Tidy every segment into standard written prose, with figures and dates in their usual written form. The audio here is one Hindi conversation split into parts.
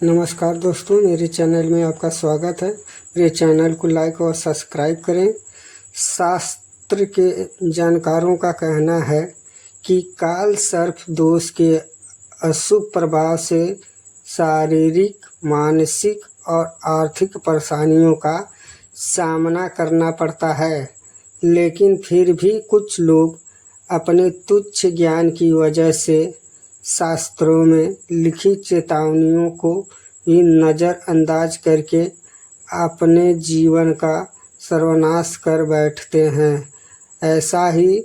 नमस्कार दोस्तों, मेरे चैनल में आपका स्वागत है। मेरे चैनल को लाइक और सब्सक्राइब करें। शास्त्र के जानकारों का कहना है कि काल सर्प दोष के अशुभ प्रभाव से शारीरिक, मानसिक और आर्थिक परेशानियों का सामना करना पड़ता है, लेकिन फिर भी कुछ लोग अपने तुच्छ ज्ञान की वजह से शास्त्रों में लिखी चेतावनियों को भी नज़रअंदाज करके अपने जीवन का सर्वनाश कर बैठते हैं। ऐसा ही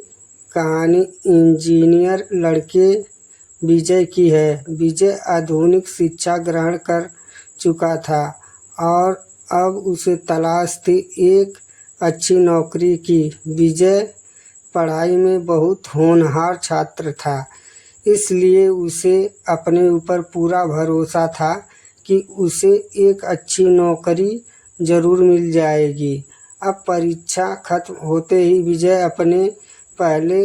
कहानी इंजीनियर लड़के विजय की है। विजय आधुनिक शिक्षा ग्रहण कर चुका था और अब उसे तलाश थी एक अच्छी नौकरी की। विजय पढ़ाई में बहुत होनहार छात्र था, इसलिए उसे अपने ऊपर पूरा भरोसा था कि उसे एक अच्छी नौकरी ज़रूर मिल जाएगी। अब परीक्षा खत्म होते ही विजय अपने पहले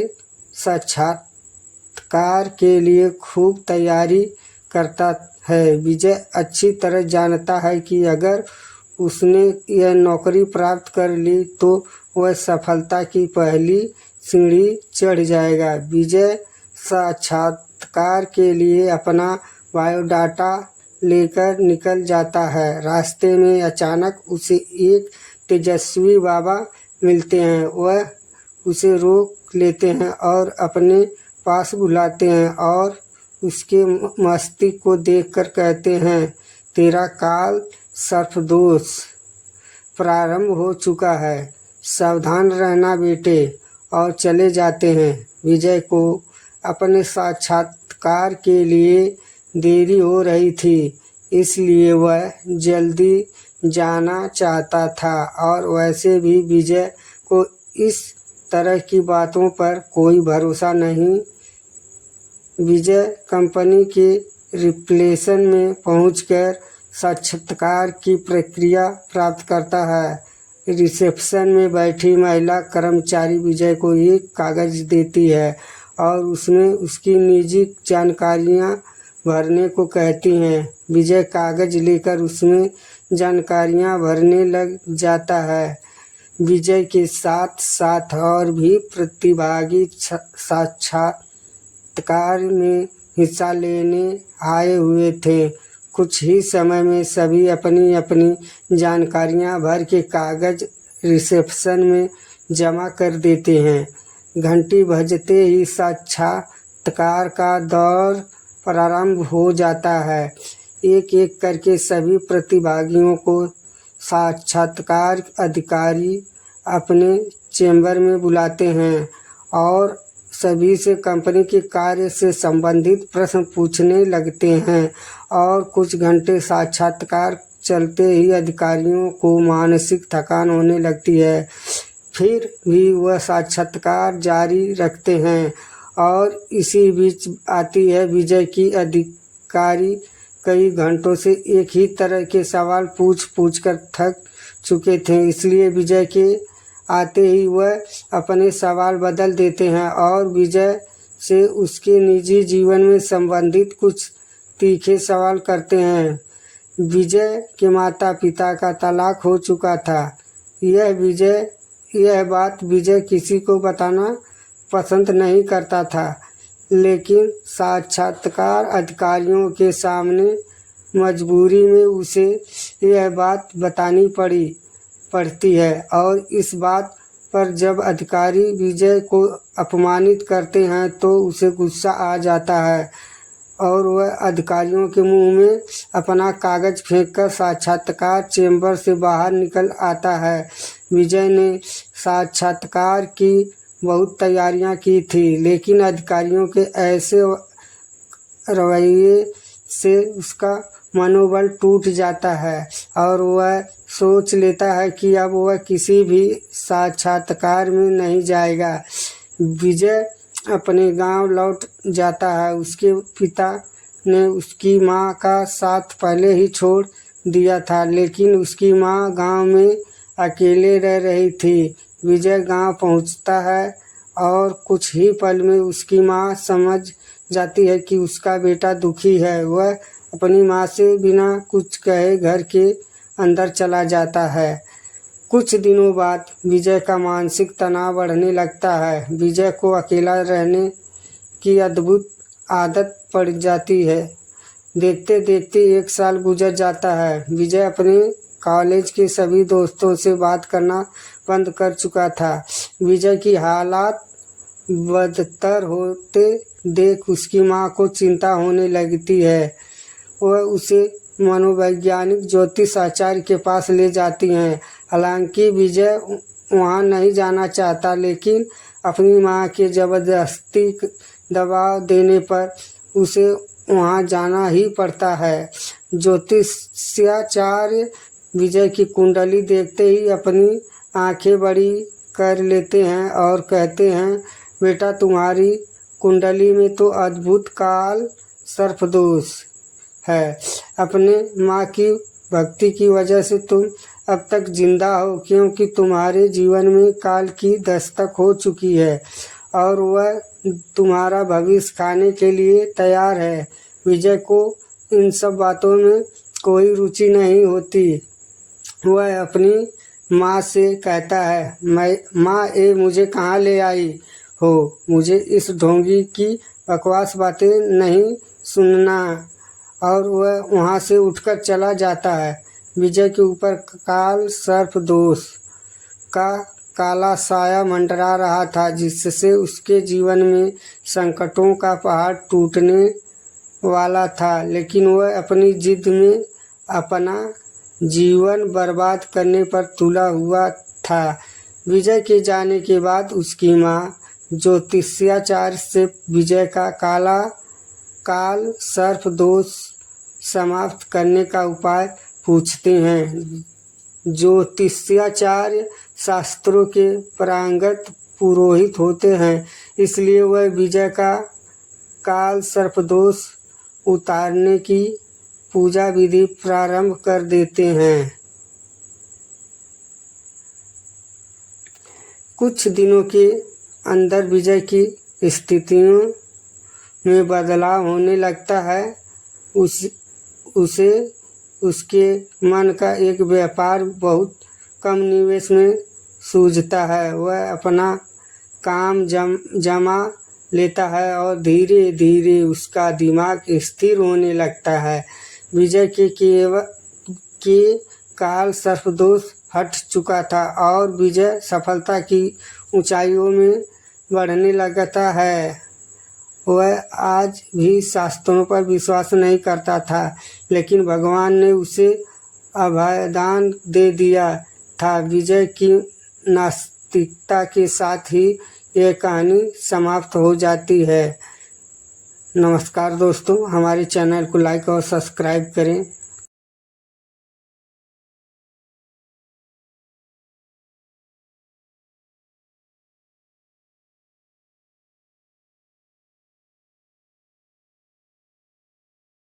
साक्षात्कार के लिए खूब तैयारी करता है। विजय अच्छी तरह जानता है कि अगर उसने यह नौकरी प्राप्त कर ली तो वह सफलता की पहली सीढ़ी चढ़ जाएगा। विजय साक्षात्कार के लिए अपना बायोडाटा लेकर निकल जाता है। रास्ते में अचानक उसे एक तेजस्वी बाबा मिलते हैं। वह उसे रोक लेते हैं और अपने पास बुलाते हैं और उसके मस्तिष्क को देखकर कहते हैं, तेरा काल सर्पदोष प्रारंभ हो चुका है, सावधान रहना बेटे, और चले जाते हैं। विजय को अपने साक्षात्कार के लिए देरी हो रही थी, इसलिए वह जल्दी जाना चाहता था और वैसे भी विजय को इस तरह की बातों पर कोई भरोसा नहीं। विजय कंपनी के रिसेप्शन में पहुंचकर साक्षात्कार की प्रक्रिया प्राप्त करता है। रिसेप्शन में बैठी महिला कर्मचारी विजय को एक कागज़ देती है और उसमें उसकी निजी जानकारियां भरने को कहती हैं। विजय कागज़ लेकर उसमें जानकारियां भरने लग जाता है। विजय के साथ साथ और भी प्रतिभागी साक्षात्कार में हिस्सा लेने आए हुए थे। कुछ ही समय में सभी अपनी अपनी जानकारियां भर के कागज़ रिसेप्शन में जमा कर देते हैं। घंटी बजते ही साक्षात्कार का दौर प्रारंभ हो जाता है। एक एक करके सभी प्रतिभागियों को साक्षात्कार अधिकारी अपने चैम्बर में बुलाते हैं और सभी से कंपनी के कार्य से संबंधित प्रश्न पूछने लगते हैं और कुछ घंटे साक्षात्कार चलते ही अधिकारियों को मानसिक थकान होने लगती है। फिर भी वह साक्षात्कार जारी रखते हैं और इसी बीच आती है विजय की। अधिकारी कई घंटों से एक ही तरह के सवाल पूछ कर थक चुके थे, इसलिए विजय के आते ही वह अपने सवाल बदल देते हैं और विजय से उसके निजी जीवन में संबंधित कुछ तीखे सवाल करते हैं। विजय के माता पिता का तलाक हो चुका था। यह बात विजय किसी को बताना पसंद नहीं करता था, लेकिन साक्षात्कार अधिकारियों के सामने मजबूरी में उसे यह बात बतानी पड़ती है और इस बात पर जब अधिकारी विजय को अपमानित करते हैं तो उसे गुस्सा आ जाता है और वह अधिकारियों के मुंह में अपना कागज़ फेंककर साक्षात्कार चैम्बर से बाहर निकल आता है। विजय ने साक्षात्कार की बहुत तैयारियां की थी, लेकिन अधिकारियों के ऐसे रवैये से उसका मनोबल टूट जाता है और वह सोच लेता है कि अब वह किसी भी साक्षात्कार में नहीं जाएगा। विजय अपने गांव लौट जाता है। उसके पिता ने उसकी मां का साथ पहले ही छोड़ दिया था, लेकिन उसकी मां गांव में अकेले रह रही थी। विजय गांव पहुंचता है और कुछ ही पल में उसकी मां समझ जाती है कि उसका बेटा दुखी है। वह अपनी माँ से बिना कुछ कहे घर के अंदर चला जाता है। कुछ दिनों बाद विजय का मानसिक तनाव बढ़ने लगता है। विजय को अकेला रहने की अद्भुत आदत पड़ जाती है। देखते देखते 1 साल गुजर जाता है। विजय अपने कॉलेज के सभी दोस्तों से बात करना बंद कर चुका था। विजय की हालात बदतर होते देख उसकी माँ को चिंता होने लगती है। वह उसे मनोवैज्ञानिक ज्योतिष आचार्य के पास ले जाती हैं। हालांकि विजय वहाँ नहीं जाना चाहता, लेकिन अपनी माँ के ज़बरदस्ती दबाव देने पर उसे वहाँ जाना ही पड़ता है। ज्योतिषाचार्य विजय की कुंडली देखते ही अपनी आंखें बड़ी कर लेते हैं और कहते हैं, बेटा तुम्हारी कुंडली में तो अद्भुत काल सर्प दोष है। अपने माँ की भक्ति की वजह से तुम अब तक जिंदा हो, क्योंकि तुम्हारे जीवन में काल की दस्तक हो चुकी है और वह तुम्हारा भविष्य खाने के लिए तैयार है। विजय को इन सब बातों में कोई रुचि नहीं होती। वह अपनी माँ से कहता है, माँ ये मुझे कहाँ ले आई हो, मुझे इस ढोंगी की बकवास बातें नहीं सुनना। और वह वहाँ से उठकर चला जाता है। विजय के ऊपर काल सर्प दोष का काला साया मंडरा रहा था, जिससे उसके जीवन में संकटों का पहाड़ टूटने वाला था। लेकिन वह अपनी जिद में अपना जीवन बर्बाद करने पर तुला हुआ था। विजय के जाने के बाद उसकी माँ ज्योतिषाचार्य से विजय का काल सर्प दोष समाप्त करने का उपाय पूछते हैं। ज्योतिषाचार्य शास्त्रों के पारंगत पुरोहित होते हैं, इसलिए वह विजय का काल सर्प दोष उतारने की पूजा विधि प्रारंभ कर देते हैं। कुछ दिनों के अंदर विजय की स्थितियों में बदलाव होने लगता है। उसे उसके मन का एक व्यापार बहुत कम निवेश में सूझता है। वह अपना काम जमा लेता है और धीरे धीरे उसका दिमाग स्थिर होने लगता है। विजय के काल सर्पदोष हट चुका था और विजय सफलता की ऊंचाइयों में बढ़ने लगता है। वह आज भी शास्त्रों पर विश्वास नहीं करता था, लेकिन भगवान ने उसे अभयदान दे दिया था। विजय की नास्तिकता के साथ ही यह कहानी समाप्त हो जाती है। नमस्कार दोस्तों, हमारे चैनल को लाइक और सब्सक्राइब करें।